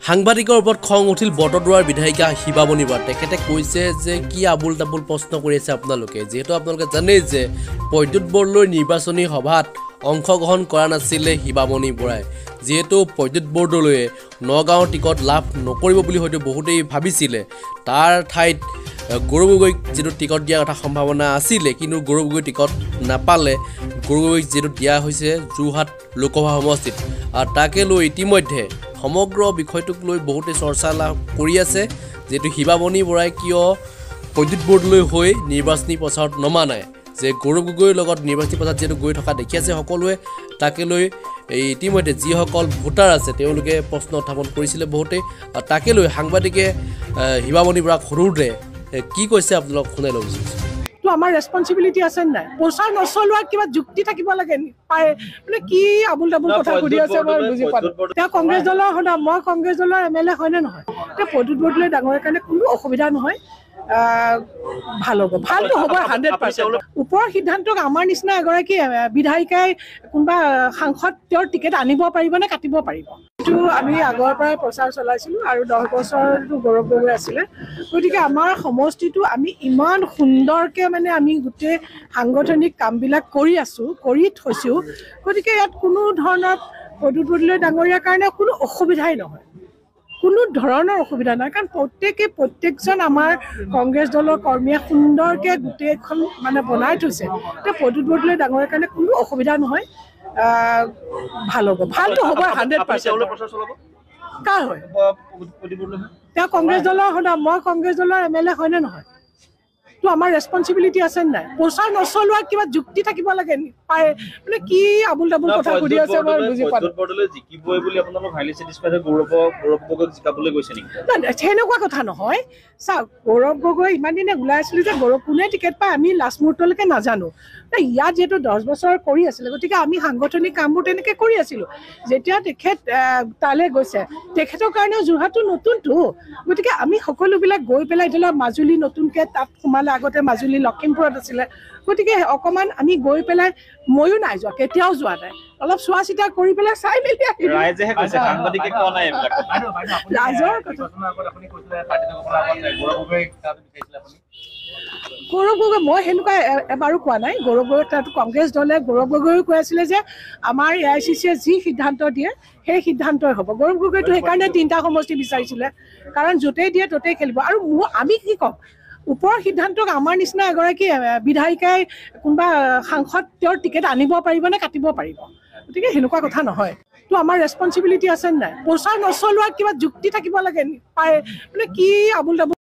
সাংবাদিকৰ ওপৰত খং উঠিল বটদ্ৰৱাৰ বিধায়িকা শিৱামণি বৰা। তেখেতে কৈছে যে কি আবুল তাবুল প্ৰশ্ন কৰি আছে আপোনালোকে, যিহেতু আপোনালোকে জানেই যে পৰ্যুত বৰদলৈ নিৰ্বাচনী সভাত অংশগ্ৰহণ কৰা নাছিলে শিৱামণি বৰাই। যিহেতু পৰ্যুত বৰদলৈয়ে নগাঁৱৰ টিকট লাভ নকৰিব বুলি হয়তো বহুতেই ভাবিছিলে, তাৰ ঠাইত গৌৰৱ গগৈক যিটো টিকট দিয়াৰ কথা সম্ভাৱনা আছিলে, কিন্তু গৌৰৱ গগৈ টিকট নাপালে। গৌৰৱ গগৈক যিটো দিয়া হৈছে যোৰহাট লোকসভা সমষ্টিত, আৰু তাকে লৈ ইতিমধ্যে সমগ্ৰ বিষয়টোক লৈ বহুতে চৰ্চা লাভ কৰি আছে। যিহেতু শিৱামণি বৰাই কিয় পৰ্যুত বৰদলৈ হৈ নিৰ্বাচনী প্ৰচাৰত নমা নাই, যে গৌৰৱ গগৈৰ লগত নিৰ্বাচনী প্ৰচাৰত যিহেতু গৈ থকা দেখি আছে সকলোৱে, তাকে লৈ ইতিমধ্যে যিসকল ভোটাৰ আছে তেওঁলোকে প্ৰশ্ন উত্থাপন কৰিছিলে বহুতেই। আৰু তাকে লৈ সাংবাদিকে শিৱামণি বৰাক সোধোতে কি কৈছে আপোনালোক শুনাই ল'ব বিচাৰিছোঁ। আমাৰ ৰেছপনচিবিলিটি আছে নাই? প্ৰচাৰ নচলোৱাৰ কিবা যুক্তি থাকিব লাগে মানে কি আবুল তাবুল কথা সুধি আছে মই বুজি পালোঁ। তেওঁ কংগ্ৰেছ দলৰ মই কংগ্ৰেছ দলৰ MLA হয়নে নহয়? তেওঁ পৰ্যুত বৰদলৈ ডাঙৰৰ কাৰণে কোনো অসুবিধা নহয়, ভাল হ'ব, ভালটো হ'ব 100%। ওপৰৰ সিদ্ধান্তক আমাৰ নিচিনা এগৰাকী বিধায়িকাই কোনোবা সাংসদ তেওঁৰ টিকেট আনিব পাৰিব নে কাটিব পাৰিব? এইটো আমি আগৰ পৰাই প্ৰচাৰ চলাইছিলোঁ আৰু 10 বছৰটো গৌৰৱ গগৈ আছিলে। গতিকে আমাৰ সমষ্টিটো আমি ইমান সুন্দৰকৈ মানে আমি গোটেই সাংগঠনিক কামবিলাক কৰি আছোঁ, কৰি থৈছোঁ। গতিকে ইয়াত কোনো ধৰণৰ পৰ্যুত বৰদলৈ ডাঙৰীয়াৰ কাৰণে কোনো অসুবিধাই নহয়, কোনো ধৰণৰ অসুবিধা নাই। কাৰণ প্ৰত্যেকজন আমাৰ কংগ্ৰেছ দলৰ কৰ্মীয়ে সুন্দৰকৈ গোটেইখন মানে বনাই থৈছে। এতিয়া পৰ্যুত বৰদলৈ ডাঙৰীয়াৰ কাৰণে কোনো অসুবিধা নহয়, ভাল হ'ব, ভালটো হ'ব 100%। কাৰ হয়? তেওঁ কংগ্ৰেছ দলৰ মই কংগ্ৰেছ দলৰ MLA হয়নে নহয়? তো আমাৰ ৰেছপনচিবিলিটি আছে নাই? প্ৰচাৰ নচলোৱাৰ কিবা যুক্তি থাকিব লাগে মানে কি আবুল তাবুল কথা সুধি আছে মই বুজি পালোঁ। সেনেকুৱা কথা নহয়। চাওক, গৌৰৱ গগৈ ইমান দিনে ওলাই আছিলোঁ যে গৌৰৱ কোনে টিকেট পায় আমি লাষ্ট মুহূৰ্তলৈকে নাজানো। ইয়াত যিহেতু 10 বছৰ কৰি আছিলে, গতিকে আমি সাংগঠনিক কামবোৰ তেনেকৈ কৰি আছিলোঁ। যেতিয়া তেখেত তালৈ গৈছে, তেখেতৰ কাৰণেও যোৰহাটটো নতুনটো, গতিকে আমি সকলোবিলাক গৈ পেলাই ধৰি লওক মাজুলী নতুনকৈ তাত সোমালে, আগতে মাজুলী লখিমপুৰত আছিলে। গতিকে অকণমান আমি গৈ পেলাই, ময়ো নাই যোৱা, কেতিয়াও যোৱা নাই, অলপ চোৱা চিতা কৰি পেলাই চাই মেলি ৰাইজৰ গৌৰৱ গগৈ মই সেনেকুৱা এবাৰো কোৱা নাই। গৌৰৱ গগৈ তাত কংগ্ৰেছ দলে গৌৰৱ গগৈও কৈ আছিলে যে আমাৰ AICCয়ে যি সিদ্ধান্ত দিয়ে সেই সিদ্ধান্তই হ'ব। গৌৰৱ গগৈটো সেইকাৰণে 3টা সমষ্টি বিচাৰিছিলে, কাৰণ য'তেই দিয়ে ত'তেই খেলিব। আৰু আমি কি ক'ম, ওপৰৰ সিদ্ধান্তক আমাৰ নিচিনা এগৰাকী বিধায়িকাই কোনোবা সাংসদ তেওঁৰ টিকেট আনিব পাৰিব নে কাটিব পাৰিব? গতিকে সেনেকুৱা কথা নহয়। তো আমাৰ ৰেছপনচিবিলিটি আছে নাই? প্ৰচাৰ নচলোৱাৰ কিবা যুক্তি থাকিব লাগে মানে কি আবুল তাবুল